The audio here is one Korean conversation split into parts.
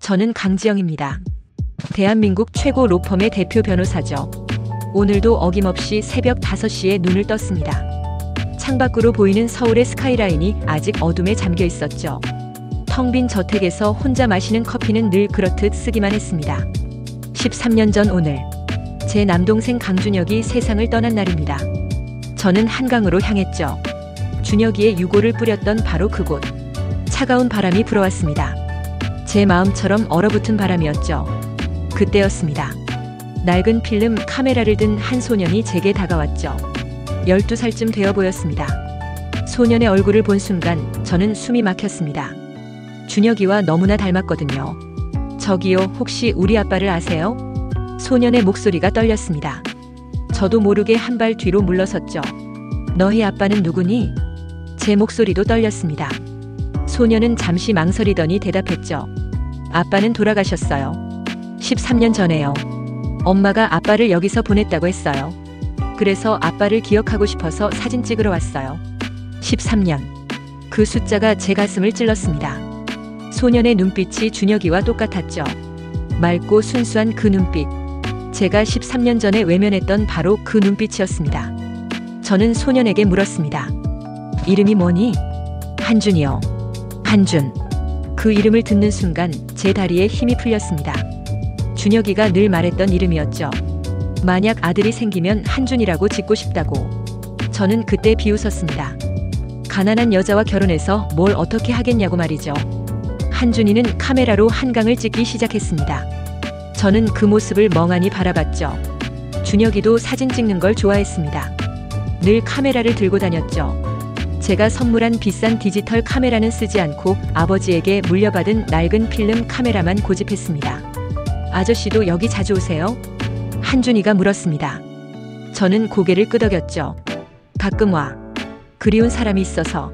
저는 강지영입니다. 대한민국 최고 로펌의 대표 변호사죠. 오늘도 어김없이 새벽 5시에 눈을 떴습니다. 창밖으로 보이는 서울의 스카이라인이 아직 어둠에 잠겨 있었죠. 텅 빈 저택에서 혼자 마시는 커피는 늘 그렇듯 쓰기만 했습니다. 13년 전 오늘, 제 남동생 강준혁이 세상을 떠난 날입니다. 저는 한강으로 향했죠. 준혁이의 유골을 뿌렸던 바로 그곳. 차가운 바람이 불어왔습니다. 제 마음처럼 얼어붙은 바람이었죠. 그때였습니다. 낡은 필름 카메라를 든 한 소년이 제게 다가왔죠. 12살쯤 되어 보였습니다. 소년의 얼굴을 본 순간 저는 숨이 막혔습니다. 준혁이와 너무나 닮았거든요. 저기요, 혹시 우리 아빠를 아세요? 소년의 목소리가 떨렸습니다. 저도 모르게 한 발 뒤로 물러섰죠. 너희 아빠는 누구니? 제 목소리도 떨렸습니다. 소년은 잠시 망설이더니 대답했죠. 아빠는 돌아가셨어요. 13년 전에요. 엄마가 아빠를 여기서 보냈다고 했어요. 그래서 아빠를 기억하고 싶어서 사진 찍으러 왔어요. 13년. 그 숫자가 제 가슴을 찔렀습니다. 소년의 눈빛이 준혁이와 똑같았죠. 맑고 순수한 그 눈빛. 제가 13년 전에 외면했던 바로 그 눈빛이었습니다. 저는 소년에게 물었습니다. 이름이 뭐니? 한준이요. 한준. 그 이름을 듣는 순간 제 다리에 힘이 풀렸습니다. 준혁이가 늘 말했던 이름이었죠. 만약 아들이 생기면 한준이라고 짓고 싶다고. 저는 그때 비웃었습니다. 가난한 여자와 결혼해서 뭘 어떻게 하겠냐고 말이죠. 한준이는 카메라로 한강을 찍기 시작했습니다. 저는 그 모습을 멍하니 바라봤죠. 준혁이도 사진 찍는 걸 좋아했습니다. 늘 카메라를 들고 다녔죠. 제가 선물한 비싼 디지털 카메라는 쓰지 않고 아버지에게 물려받은 낡은 필름 카메라만 고집했습니다. 아저씨도 여기 자주 오세요? 한준이가 물었습니다. 저는 고개를 끄덕였죠. 가끔 와. 그리운 사람이 있어서.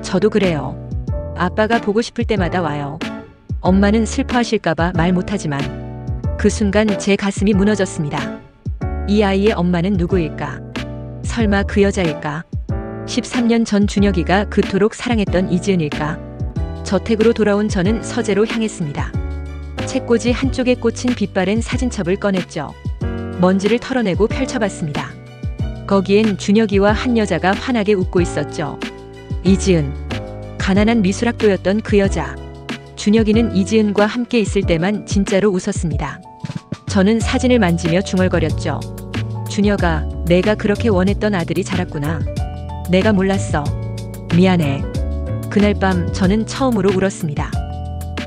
저도 그래요. 아빠가 보고 싶을 때마다 와요. 엄마는 슬퍼하실까봐 말 못하지만 그 순간 제 가슴이 무너졌습니다. 이 아이의 엄마는 누구일까? 설마 그 여자일까? 13년 전 준혁이가 그토록 사랑했던 이지은일까? 저택으로 돌아온 저는 서재로 향했습니다. 책꽂이 한쪽에 꽂힌 빛바랜 사진첩을 꺼냈죠. 먼지를 털어내고 펼쳐봤습니다. 거기엔 준혁이와 한 여자가 환하게 웃고 있었죠. 이지은. 가난한 미술학도였던 그 여자. 준혁이는 이지은과 함께 있을 때만 진짜로 웃었습니다. 저는 사진을 만지며 중얼거렸죠. 준혁아, 내가 그렇게 원했던 아들이 자랐구나. 내가 몰랐어. 미안해. 그날 밤 저는 처음으로 울었습니다.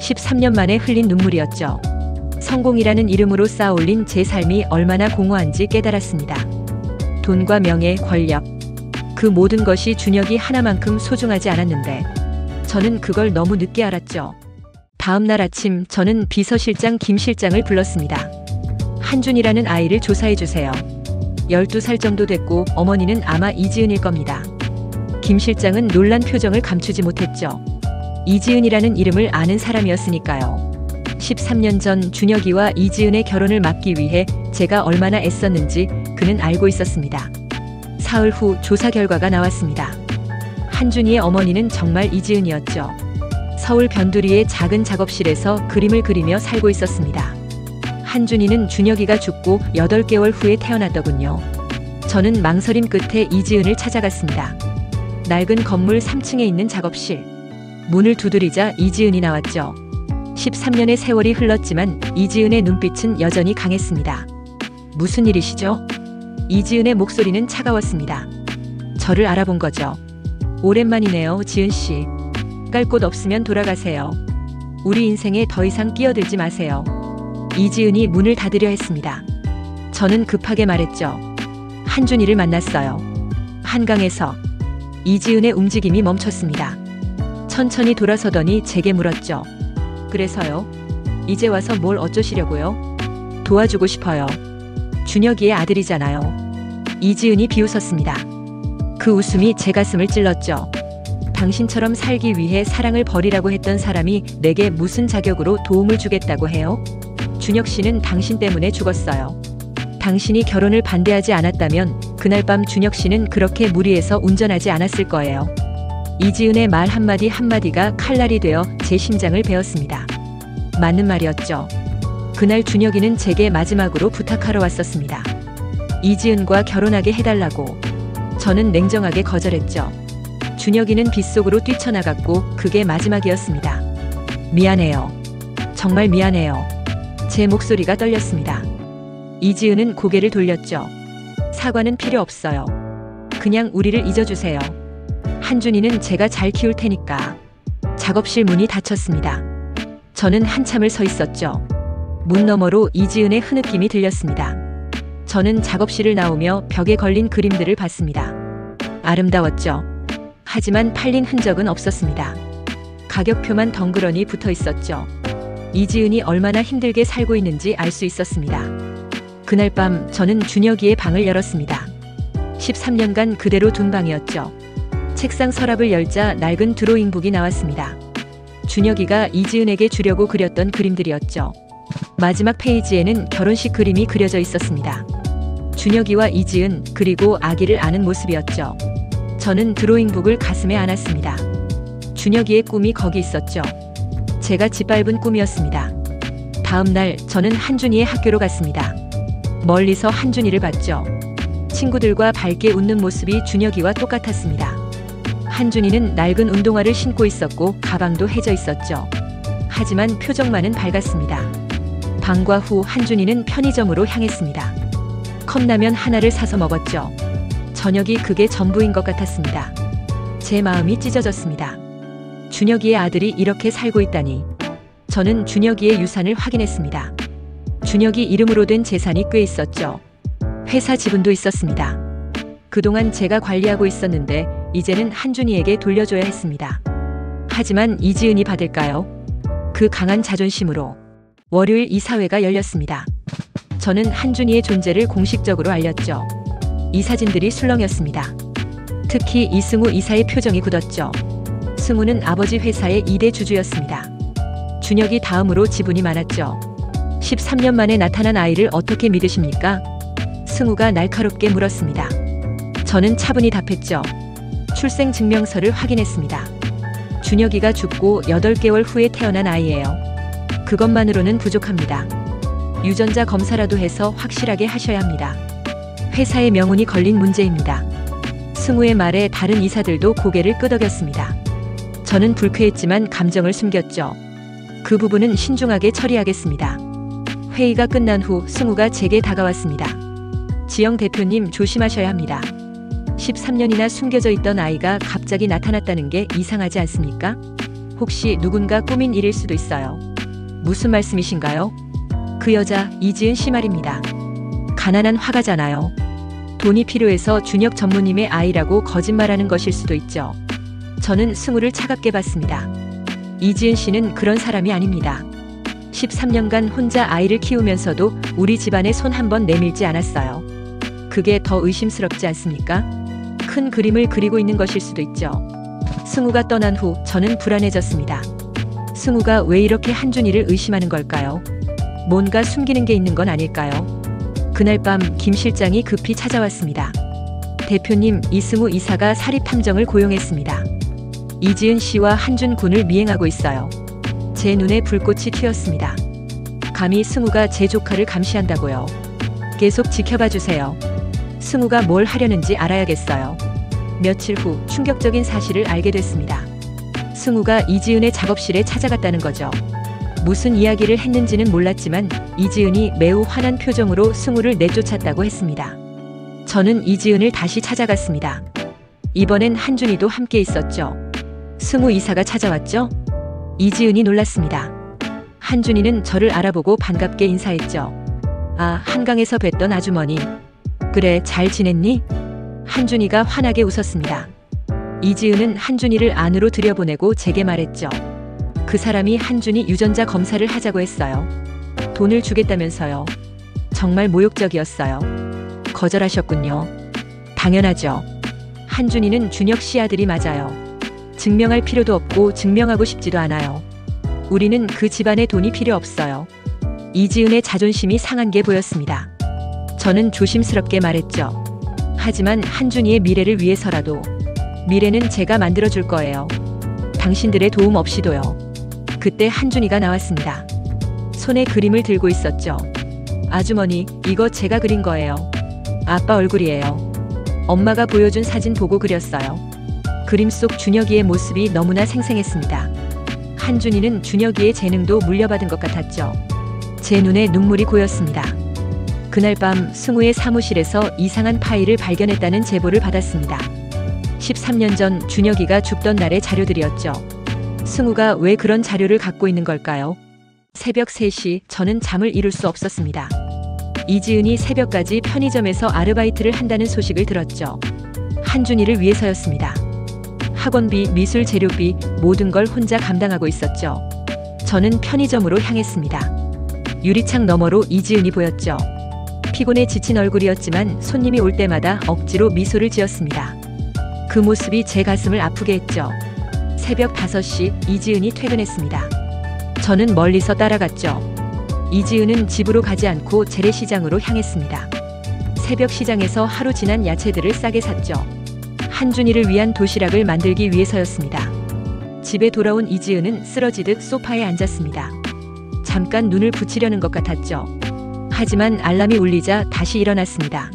13년 만에 흘린 눈물이었죠. 성공이라는 이름으로 쌓아올린 제 삶이 얼마나 공허한지 깨달았습니다. 돈과 명예, 권력. 그 모든 것이 준혁이 하나만큼 소중하지 않았는데 저는 그걸 너무 늦게 알았죠. 다음 날 아침 저는 비서실장 김 실장을 불렀습니다. 한준이라는 아이를 조사해주세요. 12살 정도 됐고 어머니는 아마 이지은일 겁니다. 김 실장은 놀란 표정을 감추지 못했죠. 이지은이라는 이름을 아는 사람이었으니까요. 13년 전 준혁이와 이지은의 결혼을 막기 위해 제가 얼마나 애썼는지 그는 알고 있었습니다. 사흘 후 조사 결과가 나왔습니다. 한준이의 어머니는 정말 이지은이었죠. 서울 변두리의 작은 작업실에서 그림을 그리며 살고 있었습니다. 한준이는 준혁이가 죽고 8개월 후에 태어났더군요. 저는 망설임 끝에 이지은을 찾아갔습니다. 낡은 건물 3층에 있는 작업실. 문을 두드리자 이지은이 나왔죠. 13년의 세월이 흘렀지만 이지은의 눈빛은 여전히 강했습니다. 무슨 일이시죠? 이지은의 목소리는 차가웠습니다. 저를 알아본 거죠. 오랜만이네요, 지은씨. 깔 곳 없으면 돌아가세요. 우리 인생에 더 이상 끼어들지 마세요. 이지은이 문을 닫으려 했습니다. 저는 급하게 말했죠. 한준이를 만났어요. 한강에서. 이지은의 움직임이 멈췄습니다. 천천히 돌아서더니 제게 물었죠. 그래서요? 이제 와서 뭘 어쩌시려고요? 도와주고 싶어요. 준혁이의 아들이잖아요. 이지은이 비웃었습니다. 그 웃음이 제 가슴을 찔렀죠. 당신처럼 살기 위해 사랑을 버리라고 했던 사람이 내게 무슨 자격으로 도움을 주겠다고 해요? 준혁 씨는 당신 때문에 죽었어요. 당신이 결혼을 반대하지 않았다면 그날 밤 준혁 씨는 그렇게 무리해서 운전하지 않았을 거예요. 이지은의 말 한마디 한마디가 칼날이 되어 제 심장을 베었습니다. 맞는 말이었죠. 그날 준혁이는 제게 마지막으로 부탁하러 왔었습니다. 이지은과 결혼하게 해달라고. 저는 냉정하게 거절했죠. 준혁이는 빗속으로 뛰쳐나갔고 그게 마지막이었습니다. 미안해요. 정말 미안해요. 제 목소리가 떨렸습니다. 이지은은 고개를 돌렸죠. 사과는 필요 없어요. 그냥 우리를 잊어주세요. 한준이는 제가 잘 키울 테니까. 작업실 문이 닫혔습니다. 저는 한참을 서 있었죠. 문 너머로 이지은의 흐느낌이 들렸습니다. 저는 작업실을 나오며 벽에 걸린 그림들을 봤습니다. 아름다웠죠. 하지만 팔린 흔적은 없었습니다. 가격표만 덩그러니 붙어 있었죠. 이지은이 얼마나 힘들게 살고 있는지 알 수 있었습니다. 그날 밤 저는 준혁이의 방을 열었습니다. 13년간 그대로 둔 방이었죠. 책상 서랍을 열자 낡은 드로잉북이 나왔습니다. 준혁이가 이지은에게 주려고 그렸던 그림들이었죠. 마지막 페이지에는 결혼식 그림이 그려져 있었습니다. 준혁이와 이지은 그리고 아기를 안은 모습이었죠. 저는 드로잉북을 가슴에 안았습니다. 준혁이의 꿈이 거기 있었죠. 제가 짓밟은 꿈이었습니다. 다음 날 저는 한준이의 학교로 갔습니다. 멀리서 한준이를 봤죠. 친구들과 밝게 웃는 모습이 준혁이와 똑같았습니다. 한준이는 낡은 운동화를 신고 있었고 가방도 해져 있었죠. 하지만 표정만은 밝았습니다. 방과 후 한준이는 편의점으로 향했습니다. 컵라면 하나를 사서 먹었죠. 저녁이 그게 전부인 것 같았습니다. 제 마음이 찢어졌습니다. 준혁이의 아들이 이렇게 살고 있다니. 저는 준혁이의 유산을 확인했습니다. 준혁이 이름으로 된 재산이 꽤 있었죠. 회사 지분도 있었습니다. 그동안 제가 관리하고 있었는데 이제는 한준이에게 돌려줘야 했습니다. 하지만 이지은이 받을까요? 그 강한 자존심으로. 월요일 이사회가 열렸습니다. 저는 한준이의 존재를 공식적으로 알렸죠. 이 사진들이 술렁였습니다. 특히 이승우 이사의 표정이 굳었죠. 승우는 아버지 회사의 2대 주주였습니다. 준혁이 다음으로 지분이 많았죠. 13년 만에 나타난 아이를 어떻게 믿으십니까? 승우가 날카롭게 물었습니다. 저는 차분히 답했죠. 출생증명서를 확인했습니다. 준혁이가 죽고 8개월 후에 태어난 아이예요. 그것만으로는 부족합니다. 유전자 검사라도 해서 확실하게 하셔야 합니다. 회사의 명운이 걸린 문제입니다. 승우의 말에 다른 이사들도 고개를 끄덕였습니다. 저는 불쾌했지만 감정을 숨겼죠. 그 부분은 신중하게 처리하겠습니다. 회의가 끝난 후 승우가 제게 다가왔습니다. 지영 대표님 조심하셔야 합니다. 13년이나 숨겨져 있던 아이가 갑자기 나타났다는 게 이상하지 않습니까? 혹시 누군가 꾸민 일일 수도 있어요. 무슨 말씀이신가요? 그 여자 이지은 씨 말입니다. 가난한 화가잖아요. 돈이 필요해서 준혁 전무님의 아이라고 거짓말하는 것일 수도 있죠. 저는 승우를 차갑게 봤습니다. 이지은 씨는 그런 사람이 아닙니다. 13년간 혼자 아이를 키우면서도 우리 집안에 손 한 번 내밀지 않았어요. 그게 더 의심스럽지 않습니까? 큰 그림을 그리고 있는 것일 수도 있죠. 승우가 떠난 후 저는 불안해졌습니다. 승우가 왜 이렇게 한준이를 의심하는 걸까요? 뭔가 숨기는 게 있는 건 아닐까요? 그날 밤 김 실장이 급히 찾아왔습니다. 대표님, 이승우 이사가 사립탐정을 고용했습니다. 이지은 씨와 한준 군을 미행하고 있어요. 제 눈에 불꽃이 튀었습니다. 감히 승우가 제 조카를 감시한다고요. 계속 지켜봐 주세요. 승우가 뭘 하려는지 알아야겠어요. 며칠 후 충격적인 사실을 알게 됐습니다. 승우가 이지은의 작업실에 찾아갔다는 거죠. 무슨 이야기를 했는지는 몰랐지만 이지은이 매우 화난 표정으로 승우를 내쫓았다고 했습니다. 저는 이지은을 다시 찾아갔습니다. 이번엔 한준이도 함께 있었죠. 승우 이사가 찾아왔죠? 이지은이 놀랐습니다. 한준이는 저를 알아보고 반갑게 인사했죠. 아, 한강에서 뵀던 아주머니. 그래, 잘 지냈니? 한준이가 환하게 웃었습니다. 이지은은 한준이를 안으로 들여보내고 제게 말했죠. 그 사람이 한준이 유전자 검사를 하자고 했어요. 돈을 주겠다면서요. 정말 모욕적이었어요. 거절하셨군요. 당연하죠. 한준이는 준혁 씨 아들이 맞아요. 증명할 필요도 없고 증명하고 싶지도 않아요. 우리는 그 집안에 돈이 필요 없어요. 이지은의 자존심이 상한 게 보였습니다. 저는 조심스럽게 말했죠. 하지만 한준이의 미래를 위해서라도. 미래는 제가 만들어줄 거예요. 당신들의 도움 없이도요. 그때 한준이가 나왔습니다. 손에 그림을 들고 있었죠. 아주머니, 이거 제가 그린 거예요. 아빠 얼굴이에요. 엄마가 보여준 사진 보고 그렸어요. 그림 속 준혁이의 모습이 너무나 생생했습니다. 한준이는 준혁이의 재능도 물려받은 것 같았죠. 제 눈에 눈물이 고였습니다. 그날 밤 승우의 사무실에서 이상한 파일을 발견했다는 제보를 받았습니다. 13년 전 준혁이가 죽던 날의 자료들이었죠. 승우가 왜 그런 자료를 갖고 있는 걸까요? 새벽 3시 저는 잠을 이룰 수 없었습니다. 이지은이 새벽까지 편의점에서 아르바이트를 한다는 소식을 들었죠. 한준이를 위해서였습니다. 학원비, 미술 재료비 모든 걸 혼자 감당하고 있었죠. 저는 편의점으로 향했습니다. 유리창 너머로 이지은이 보였죠. 피곤에 지친 얼굴이었지만 손님이 올 때마다 억지로 미소를 지었습니다. 그 모습이 제 가슴을 아프게 했죠. 새벽 5시 이지은이 퇴근했습니다. 저는 멀리서 따라갔죠. 이지은은 집으로 가지 않고 재래시장으로 향했습니다. 새벽 시장에서 하루 지난 야채들을 싸게 샀죠. 한준이를 위한 도시락을 만들기 위해서였습니다. 집에 돌아온 이지은은 쓰러지듯 소파에 앉았습니다. 잠깐 눈을 붙이려는 것 같았죠. 하지만 알람이 울리자 다시 일어났습니다.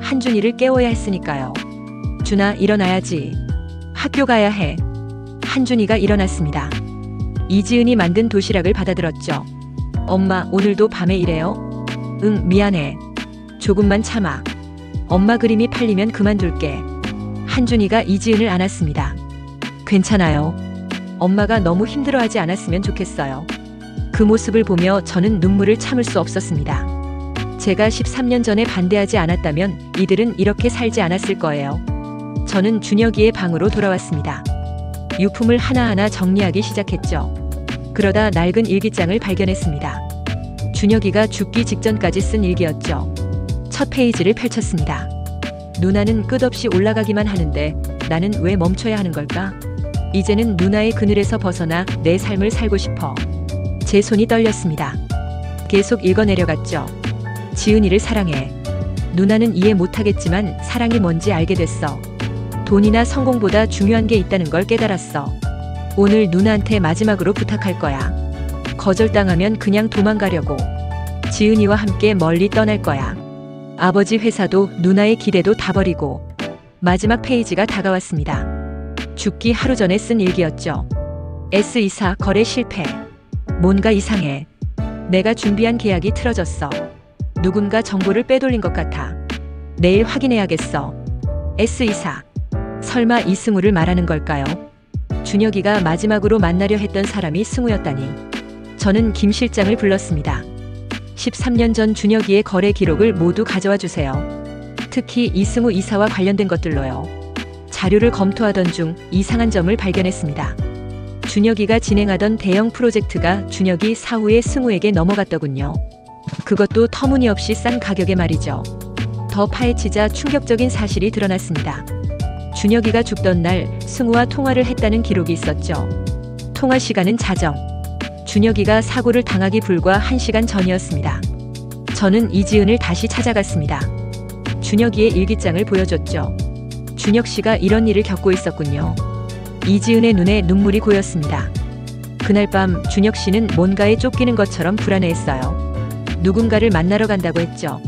한준이를 깨워야 했으니까요. 준아, 일어나야지. 학교 가야 해. 한준이가 일어났습니다. 이지은이 만든 도시락을 받아들었죠. 엄마, 오늘도 밤에 일해요? 응, 미안해. 조금만 참아. 엄마 그림이 팔리면 그만둘게. 한준이가 이지은을 안았습니다. 괜찮아요. 엄마가 너무 힘들어하지 않았으면 좋겠어요. 그 모습을 보며 저는 눈물을 참을 수 없었습니다. 제가 13년 전에 반대하지 않았다면 이들은 이렇게 살지 않았을 거예요. 저는 준혁이의 방으로 돌아왔습니다. 유품을 하나하나 정리하기 시작했죠. 그러다 낡은 일기장을 발견했습니다. 준혁이가 죽기 직전까지 쓴 일기였죠. 첫 페이지를 펼쳤습니다. 누나는 끝없이 올라가기만 하는데 나는 왜 멈춰야 하는 걸까? 이제는 누나의 그늘에서 벗어나 내 삶을 살고 싶어. 제 손이 떨렸습니다. 계속 읽어내려갔죠. 지은이를 사랑해. 누나는 이해 못하겠지만 사랑이 뭔지 알게 됐어. 돈이나 성공보다 중요한 게 있다는 걸 깨달았어. 오늘 누나한테 마지막으로 부탁할 거야. 거절당하면 그냥 도망가려고. 지은이와 함께 멀리 떠날 거야. 아버지 회사도 누나의 기대도 다 버리고. 마지막 페이지가 다가왔습니다. 죽기 하루 전에 쓴 일기였죠. S이사 거래 실패. 뭔가 이상해. 내가 준비한 계약이 틀어졌어. 누군가 정보를 빼돌린 것 같아. 내일 확인해야겠어. S이사. 설마 이승우를 말하는 걸까요? 준혁이가 마지막으로 만나려 했던 사람이 승우였다니. 저는 김 실장을 불렀습니다. 13년 전 준혁이의 거래 기록을 모두 가져와 주세요. 특히 이승우 이사와 관련된 것들로요. 자료를 검토하던 중 이상한 점을 발견했습니다. 준혁이가 진행하던 대형 프로젝트가 준혁이 사후에 승우에게 넘어갔더군요. 그것도 터무니없이 싼 가격에 말이죠. 더 파헤치자 충격적인 사실이 드러났습니다. 준혁이가 죽던 날 승우와 통화를 했다는 기록이 있었죠. 통화 시간은 자정. 준혁이가 사고를 당하기 불과 1시간 전이었습니다. 저는 이지은을 다시 찾아갔습니다. 준혁이의 일기장을 보여줬죠. 준혁 씨가 이런 일을 겪고 있었군요. 이지은의 눈에 눈물이 고였습니다. 그날 밤 준혁 씨는 뭔가에 쫓기는 것처럼 불안해했어요. 누군가를 만나러 간다고 했죠.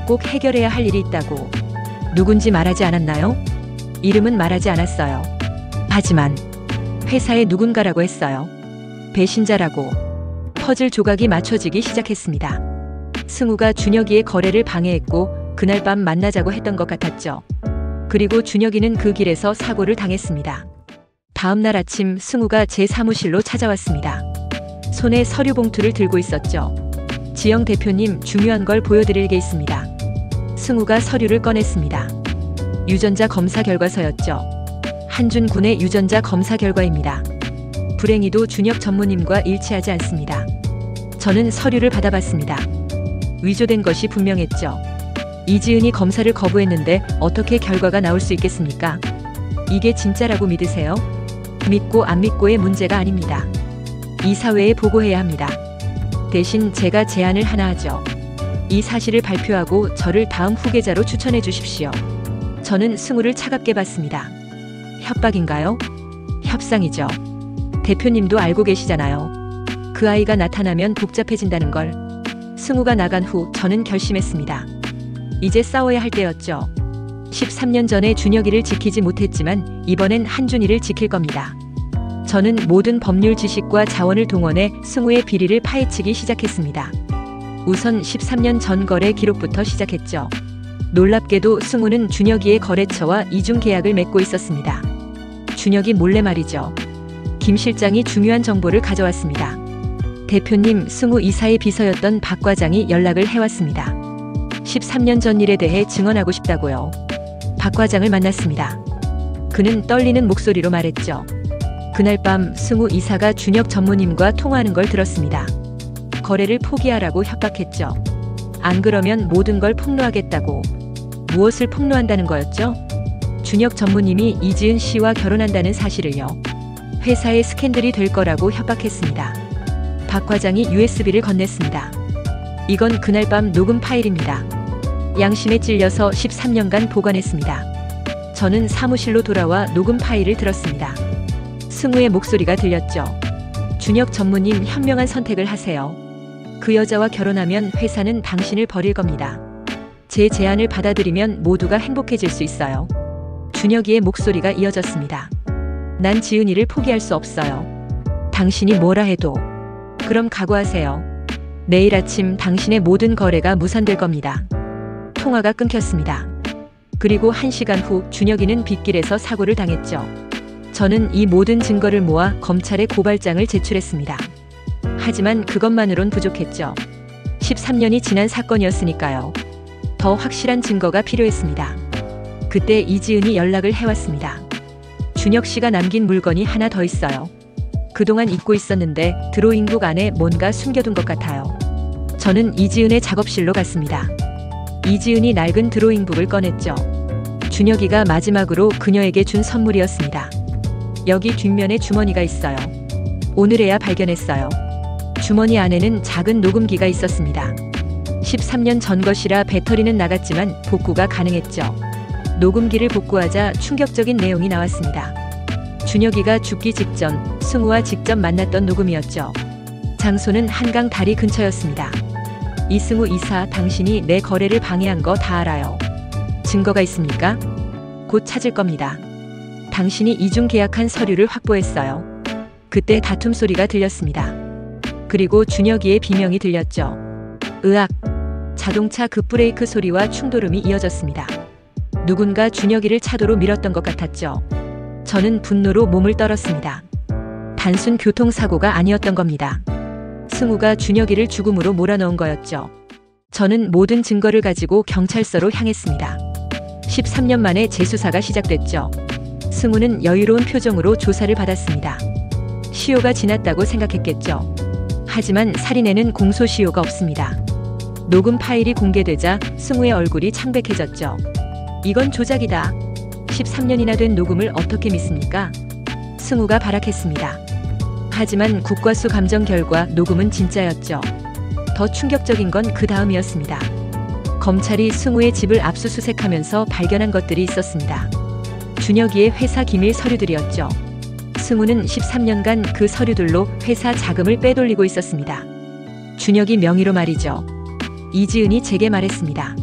꼭 해결해야 할 일이 있다고. 누군지 말하지 않았나요? 이름은 말하지 않았어요. 하지만 회사의 누군가라고 했어요. 배신자라고. 퍼즐 조각이 맞춰지기 시작했습니다. 승우가 준혁이의 거래를 방해했고 그날 밤 만나자고 했던 것 같았죠. 그리고 준혁이는 그 길에서 사고를 당했습니다. 다음 날 아침 승우가 제 사무실로 찾아왔습니다. 손에 서류 봉투를 들고 있었죠. 지영 대표님, 중요한 걸 보여드릴 게 있습니다. 승우가 서류를 꺼냈습니다. 유전자 검사 결과서였죠. 한준 군의 유전자 검사 결과입니다. 불행히도 준혁 전무님과 일치하지 않습니다. 저는 서류를 받아봤습니다. 위조된 것이 분명했죠. 이지은이 검사를 거부했는데 어떻게 결과가 나올 수 있겠습니까? 이게 진짜라고 믿으세요? 믿고 안 믿고의 문제가 아닙니다. 이사회에 보고해야 합니다. 대신 제가 제안을 하나 하죠. 이 사실을 발표하고 저를 다음 후계자로 추천해 주십시오. 저는 승우를 차갑게 봤습니다. 협박인가요? 협상이죠. 대표님도 알고 계시잖아요. 그 아이가 나타나면 복잡해진다는 걸. 승우가 나간 후 저는 결심했습니다. 이제 싸워야 할 때였죠. 13년 전에 준혁이를 지키지 못했지만 이번엔 한준이를 지킬 겁니다. 저는 모든 법률 지식과 자원을 동원해 승우의 비리를 파헤치기 시작했습니다. 우선 13년 전 거래 기록부터 시작했죠. 놀랍게도 승우는 준혁이의 거래처와 이중 계약을 맺고 있었습니다. 준혁이 몰래 말이죠. 김 실장이 중요한 정보를 가져왔습니다. 대표님, 승우 이사의 비서였던 박 과장이 연락을 해왔습니다. 13년 전 일에 대해 증언하고 싶다고요. 박 과장을 만났습니다. 그는 떨리는 목소리로 말했죠. 그날 밤 승우 이사가 준혁 전무님과 통화하는 걸 들었습니다. 거래를 포기하라고 협박했죠. 안 그러면 모든 걸 폭로하겠다고. 무엇을 폭로한다는 거였죠? 준혁 전무님이 이지은 씨와 결혼한다는 사실을요. 회사에 스캔들이 될 거라고 협박했습니다. 박 과장이 USB를 건넸습니다. 이건 그날 밤 녹음 파일입니다. 양심에 찔려서 13년간 보관했습니다. 저는 사무실로 돌아와 녹음 파일을 들었습니다. 승우의 목소리가 들렸죠. 준혁 전무님, 현명한 선택을 하세요. 그 여자와 결혼하면 회사는 당신을 버릴 겁니다. 제 제안을 받아들이면 모두가 행복해질 수 있어요. 준혁이의 목소리가 이어졌습니다. 난 지은이를 포기할 수 없어요. 당신이 뭐라 해도. 그럼 각오하세요. 내일 아침 당신의 모든 거래가 무산될 겁니다. 통화가 끊겼습니다. 그리고 1시간 후 준혁이는 빗길에서 사고를 당했죠. 저는 이 모든 증거를 모아 검찰에 고발장을 제출했습니다. 하지만 그것만으론 부족했죠. 13년이 지난 사건이었으니까요. 더 확실한 증거가 필요했습니다. 그때 이지은이 연락을 해왔습니다. 준혁 씨가 남긴 물건이 하나 더 있어요. 그동안 잊고 있었는데 드로잉북 안에 뭔가 숨겨둔 것 같아요. 저는 이지은의 작업실로 갔습니다. 이지은이 낡은 드로잉북을 꺼냈죠. 준혁이가 마지막으로 그녀에게 준 선물이었습니다. 여기 뒷면에 주머니가 있어요. 오늘에야 발견했어요. 주머니 안에는 작은 녹음기가 있었습니다. 13년 전 것이라 배터리는 나갔지만 복구가 가능했죠. 녹음기를 복구하자 충격적인 내용이 나왔습니다. 준혁이가 죽기 직전 승우와 직접 만났던 녹음이었죠. 장소는 한강 다리 근처였습니다. 이승우 이사, 당신이 내 거래를 방해한 거 다 알아요. 증거가 있습니까? 곧 찾을 겁니다. 당신이 이중 계약한 서류를 확보했어요. 그때 다툼 소리가 들렸습니다. 그리고 준혁이의 비명이 들렸죠. 으악! 자동차 급브레이크 소리와 충돌음이 이어졌습니다. 누군가 준혁이를 차도로 밀었던 것 같았죠. 저는 분노로 몸을 떨었습니다. 단순 교통사고가 아니었던 겁니다. 승우가 준혁이를 죽음으로 몰아넣은 거였죠. 저는 모든 증거를 가지고 경찰서로 향했습니다. 13년 만에 재수사가 시작됐죠. 승우는 여유로운 표정으로 조사를 받았습니다. 시효가 지났다고 생각했겠죠. 하지만 살인에는 공소시효가 없습니다. 녹음 파일이 공개되자 승우의 얼굴이 창백해졌죠. 이건 조작이다. 13년이나 된 녹음을 어떻게 믿습니까? 승우가 발악했습니다. 하지만 국과수 감정 결과 녹음은 진짜였죠. 더 충격적인 건 그 다음이었습니다. 검찰이 승우의 집을 압수수색하면서 발견한 것들이 있었습니다. 준혁이의 회사 기밀 서류들이었죠. 승우는 13년간 그 서류들로 회사 자금을 빼돌리고 있었습니다. 준혁이 명의로 말이죠. 이지은이 제게 말했습니다.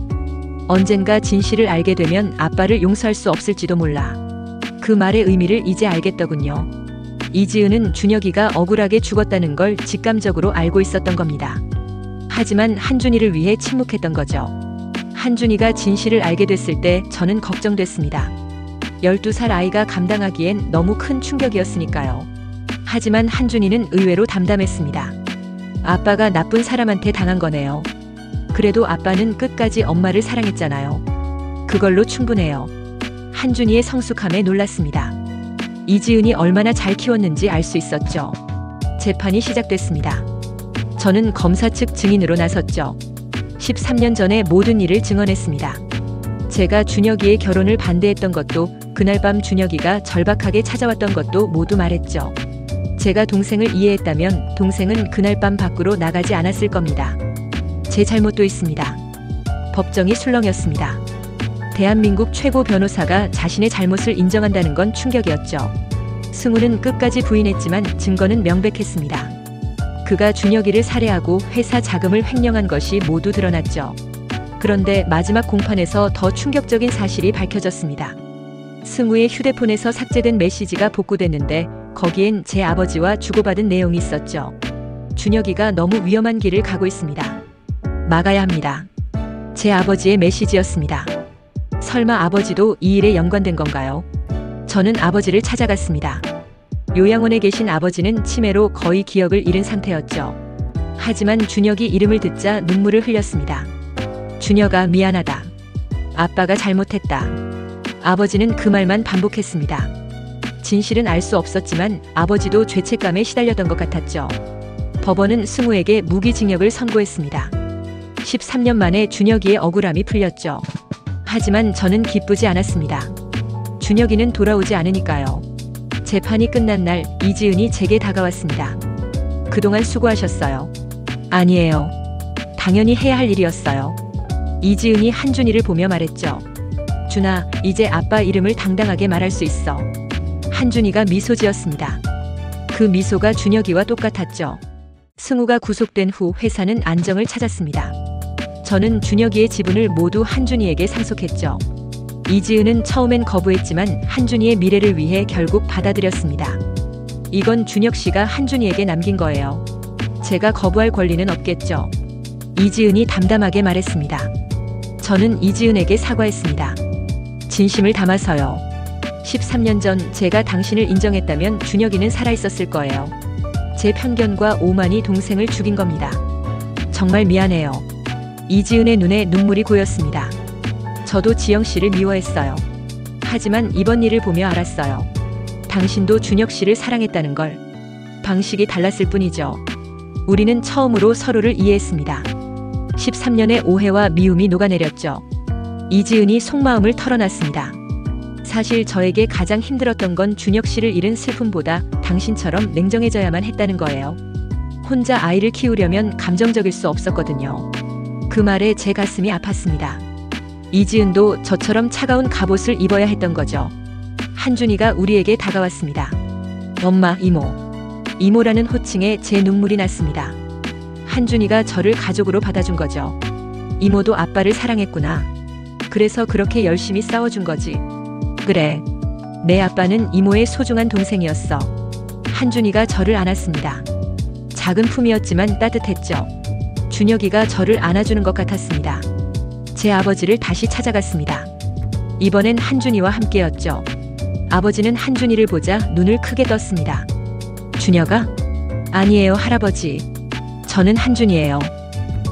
언젠가 진실을 알게 되면 아빠를 용서할 수 없을지도 몰라. 그 말의 의미를 이제 알겠더군요. 이지은은 준혁이가 억울하게 죽었다는 걸 직감적으로 알고 있었던 겁니다. 하지만 한준이를 위해 침묵했던 거죠. 한준이가 진실을 알게 됐을 때 저는 걱정됐습니다. 12살 아이가 감당하기엔 너무 큰 충격이었으니까요. 하지만 한준이는 의외로 담담했습니다. 아빠가 나쁜 사람한테 당한 거네요. 그래도 아빠는 끝까지 엄마를 사랑했잖아요. 그걸로 충분해요. 한준이의 성숙함에 놀랐습니다. 이지은이 얼마나 잘 키웠는지 알 수 있었죠. 재판이 시작됐습니다. 저는 검사 측 증인으로 나섰죠. 13년 전의 모든 일을 증언했습니다. 제가 준혁이의 결혼을 반대했던 것도, 그날 밤 준혁이가 절박하게 찾아왔던 것도 모두 말했죠. 제가 동생을 이해했다면 동생은 그날 밤 밖으로 나가지 않았을 겁니다. 제 잘못도 있습니다. 법정이 술렁였습니다. 대한민국 최고 변호사가 자신의 잘못을 인정한다는 건 충격이었죠. 승우는 끝까지 부인했지만 증거는 명백했습니다. 그가 준혁이를 살해하고 회사 자금을 횡령한 것이 모두 드러났죠. 그런데 마지막 공판에서 더 충격적인 사실이 밝혀졌습니다. 승우의 휴대폰에서 삭제된 메시지가 복구됐는데 거기엔 제 아버지와 주고받은 내용이 있었죠. 준혁이가 너무 위험한 길을 가고 있습니다. 막아야 합니다. 제 아버지의 메시지였습니다. 설마 아버지도 이 일에 연관된 건가요? 저는 아버지를 찾아갔습니다. 요양원에 계신 아버지는 치매로 거의 기억을 잃은 상태였죠. 하지만 준혁이 이름을 듣자 눈물을 흘렸습니다. 준혁아, 미안하다. 아빠가 잘못했다. 아버지는 그 말만 반복했습니다. 진실은 알 수 없었지만 아버지도 죄책감에 시달렸던 것 같았죠. 법원은 승우에게 무기징역을 선고했습니다. 13년 만에 준혁이의 억울함이 풀렸죠. 하지만 저는 기쁘지 않았습니다. 준혁이는 돌아오지 않으니까요. 재판이 끝난 날 이지은이 제게 다가왔습니다. 그동안 수고하셨어요. 아니에요. 당연히 해야 할 일이었어요. 이지은이 한준이를 보며 말했죠. 준아, 이제 아빠 이름을 당당하게 말할 수 있어. 한준이가 미소 지었습니다. 그 미소가 준혁이와 똑같았죠. 승우가 구속된 후 회사는 안정을 찾았습니다. 저는 준혁이의 지분을 모두 한준이에게 상속했죠. 이지은은 처음엔 거부했지만 한준이의 미래를 위해 결국 받아들였습니다. 이건 준혁 씨가 한준이에게 남긴 거예요. 제가 거부할 권리는 없겠죠. 이지은이 담담하게 말했습니다. 저는 이지은에게 사과했습니다. 진심을 담아서요. 13년 전 제가 당신을 인정했다면 준혁이는 살아있었을 거예요. 제 편견과 오만이 동생을 죽인 겁니다. 정말 미안해요. 이지은의 눈에 눈물이 고였습니다. 저도 지영 씨를 미워했어요. 하지만 이번 일을 보며 알았어요. 당신도 준혁 씨를 사랑했다는 걸. 방식이 달랐을 뿐이죠. 우리는 처음으로 서로를 이해했습니다. 13년의 오해와 미움이 녹아내렸죠. 이지은이 속마음을 털어놨습니다. 사실 저에게 가장 힘들었던 건 준혁 씨를 잃은 슬픔보다 당신처럼 냉정해져야만 했다는 거예요. 혼자 아이를 키우려면 감정적일 수 없었거든요. 그 말에 제 가슴이 아팠습니다. 이지은도 저처럼 차가운 갑옷을 입어야 했던 거죠. 한준이가 우리에게 다가왔습니다. 엄마, 이모. 이모라는 호칭에 제 눈물이 났습니다. 한준이가 저를 가족으로 받아준 거죠. 이모도 아빠를 사랑했구나. 그래서 그렇게 열심히 싸워준 거지. 그래. 내 아빠는 이모의 소중한 동생이었어. 한준이가 저를 안았습니다. 작은 품이었지만 따뜻했죠. 준혁이가 저를 안아주는 것 같았습니다. 제 아버지를 다시 찾아갔습니다. 이번엔 한준이와 함께였죠. 아버지는 한준이를 보자 눈을 크게 떴습니다. 준혁아? 아니에요, 할아버지. 저는 한준이에요.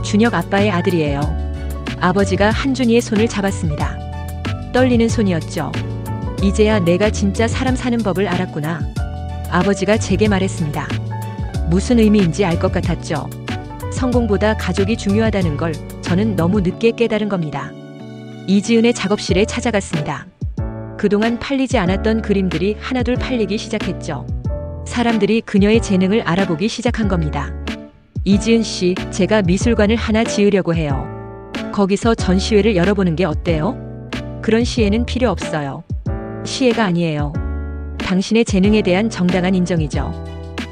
준혁 아빠의 아들이에요. 아버지가 한준이의 손을 잡았습니다. 떨리는 손이었죠. 이제야 내가 진짜 사람 사는 법을 알았구나. 아버지가 제게 말했습니다. 무슨 의미인지 알 것 같았죠. 성공보다 가족이 중요하다는 걸 저는 너무 늦게 깨달은 겁니다. 이지은의 작업실에 찾아갔습니다. 그동안 팔리지 않았던 그림들이 하나둘 팔리기 시작했죠. 사람들이 그녀의 재능을 알아보기 시작한 겁니다. 이지은 씨, 제가 미술관을 하나 지으려고 해요. 거기서 전시회를 열어보는 게 어때요? 그런 시혜는 필요 없어요. 시혜가 아니에요. 당신의 재능에 대한 정당한 인정이죠.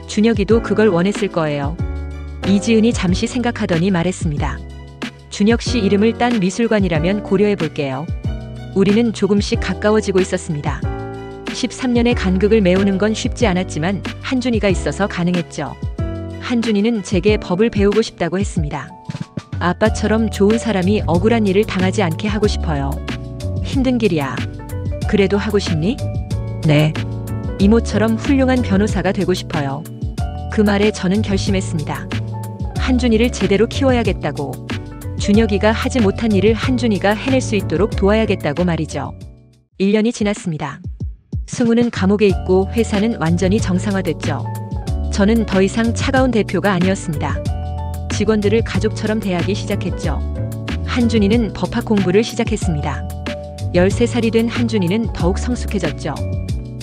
준혁이도 그걸 원했을 거예요. 이지은이 잠시 생각하더니 말했습니다. 준혁 씨 이름을 딴 미술관이라면 고려해 볼게요. 우리는 조금씩 가까워지고 있었습니다. 13년의 간극을 메우는 건 쉽지 않았지만 한준이가 있어서 가능했죠. 한준이는 제게 법을 배우고 싶다고 했습니다. 아빠처럼 좋은 사람이 억울한 일을 당하지 않게 하고 싶어요. 힘든 길이야. 그래도 하고 싶니? 네. 이모처럼 훌륭한 변호사가 되고 싶어요. 그 말에 저는 결심했습니다. 한준이를 제대로 키워야겠다고. 준혁이가 하지 못한 일을 한준이가 해낼 수 있도록 도와야겠다고 말이죠. 1년이 지났습니다. 승우는 감옥에 있고 회사는 완전히 정상화됐죠. 저는 더 이상 차가운 대표가 아니었습니다. 직원들을 가족처럼 대하기 시작했죠. 한준이는 법학 공부를 시작했습니다. 13살이 된 한준이는 더욱 성숙해졌죠.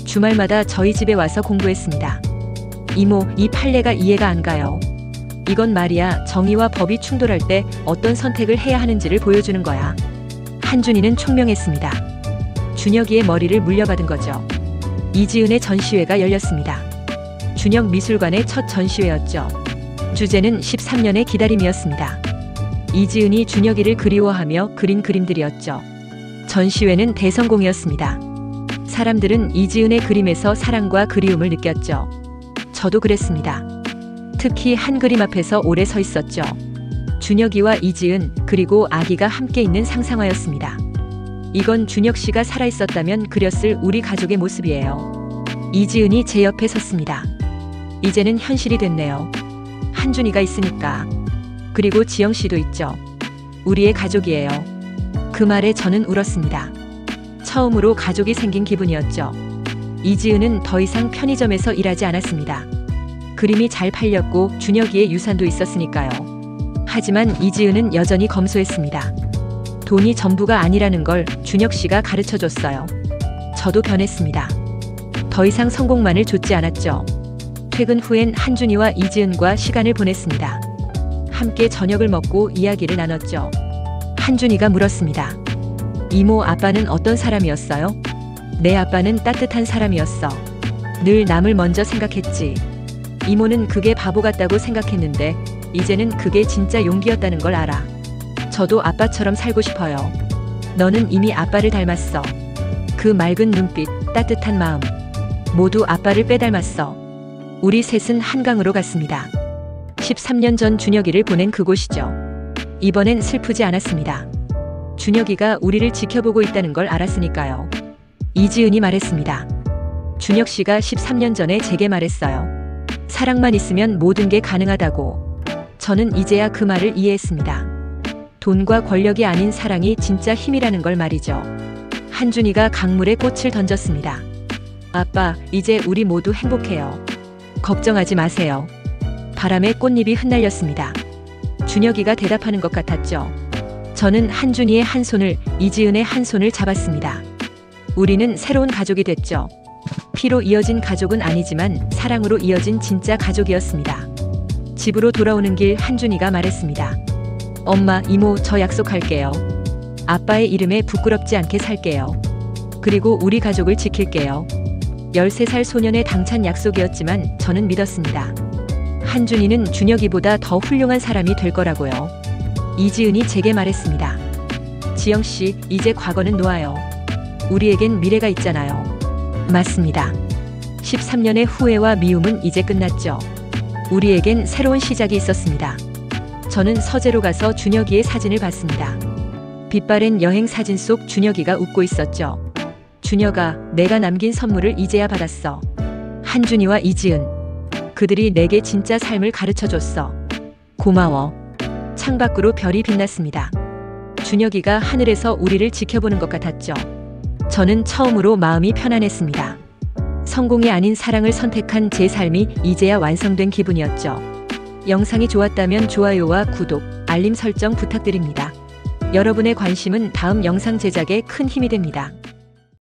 주말마다 저희 집에 와서 공부했습니다. 이모, 이 판례가 이해가 안 가요. 이건 말이야, 정의와 법이 충돌할 때 어떤 선택을 해야 하는지를 보여주는 거야. 한준이는 총명했습니다. 준혁이의 머리를 물려받은 거죠. 이지은의 전시회가 열렸습니다. 준혁 미술관의 첫 전시회였죠. 주제는 13년의 기다림이었습니다. 이지은이 준혁이를 그리워하며 그린 그림들이었죠. 전시회는 대성공이었습니다. 사람들은 이지은의 그림에서 사랑과 그리움을 느꼈죠. 저도 그랬습니다. 특히 한 그림 앞에서 오래 서 있었죠. 준혁이와 이지은 그리고 아기가 함께 있는 상상화였습니다. 이건 준혁 씨가 살아있었다면 그렸을 우리 가족의 모습이에요. 이지은이 제 옆에 섰습니다. 이제는 현실이 됐네요. 한준이가 있으니까. 그리고 지영 씨도 있죠. 우리의 가족이에요. 그 말에 저는 울었습니다. 처음으로 가족이 생긴 기분이었죠. 이지은은 더 이상 편의점에서 일하지 않았습니다. 그림이 잘 팔렸고 준혁이의 유산도 있었으니까요. 하지만 이지은은 여전히 검소했습니다. 돈이 전부가 아니라는 걸 준혁 씨가 가르쳐줬어요. 저도 변했습니다. 더 이상 성공만을 좇지 않았죠. 퇴근 후엔 한준이와 이지은과 시간을 보냈습니다. 함께 저녁을 먹고 이야기를 나눴죠. 한준이가 물었습니다. 이모, 아빠는 어떤 사람이었어요? 내 아빠는 따뜻한 사람이었어. 늘 남을 먼저 생각했지. 이모는 그게 바보 같다고 생각했는데 이제는 그게 진짜 용기였다는 걸 알아. 저도 아빠처럼 살고 싶어요. 너는 이미 아빠를 닮았어. 그 맑은 눈빛, 따뜻한 마음. 모두 아빠를 빼닮았어. 우리 셋은 한강으로 갔습니다. 13년 전 준혁이를 보낸 그곳이죠. 이번엔 슬프지 않았습니다. 준혁이가 우리를 지켜보고 있다는 걸 알았으니까요. 이지은이 말했습니다. 준혁 씨가 13년 전에 제게 말했어요. 사랑만 있으면 모든 게 가능하다고. 저는 이제야 그 말을 이해했습니다. 돈과 권력이 아닌 사랑이 진짜 힘이라는 걸 말이죠. 한준이가 강물에 꽃을 던졌습니다. 아빠, 이제 우리 모두 행복해요. 걱정하지 마세요. 바람에 꽃잎이 흩날렸습니다. 준혁이가 대답하는 것 같았죠. 저는 한준이의 한 손을, 이지은의 한 손을 잡았습니다. 우리는 새로운 가족이 됐죠. 피로 이어진 가족은 아니지만 사랑으로 이어진 진짜 가족이었습니다. 집으로 돌아오는 길 한준이가 말했습니다. 엄마, 이모, 저 약속할게요. 아빠의 이름에 부끄럽지 않게 살게요. 그리고 우리 가족을 지킬게요. 13살 소년의 당찬 약속이었지만 저는 믿었습니다. 한준이는 준혁이보다 더 훌륭한 사람이 될 거라고요. 이지은이 제게 말했습니다. 지영 씨, 이제 과거는 놓아요. 우리에겐 미래가 있잖아요. 맞습니다. 13년의 후회와 미움은 이제 끝났죠. 우리에겐 새로운 시작이 있었습니다. 저는 서재로 가서 준혁이의 사진을 봤습니다. 빛바랜 여행 사진 속 준혁이가 웃고 있었죠. 준혁아, 내가 남긴 선물을 이제야 받았어. 한준이와 이지은. 그들이 내게 진짜 삶을 가르쳐줬어. 고마워. 창밖으로 별이 빛났습니다. 준혁이가 하늘에서 우리를 지켜보는 것 같았죠. 저는 처음으로 마음이 편안했습니다. 성공이 아닌 사랑을 선택한 제 삶이 이제야 완성된 기분이었죠. 영상이 좋았다면 좋아요와 구독, 알림 설정 부탁드립니다. 여러분의 관심은 다음 영상 제작에 큰 힘이 됩니다.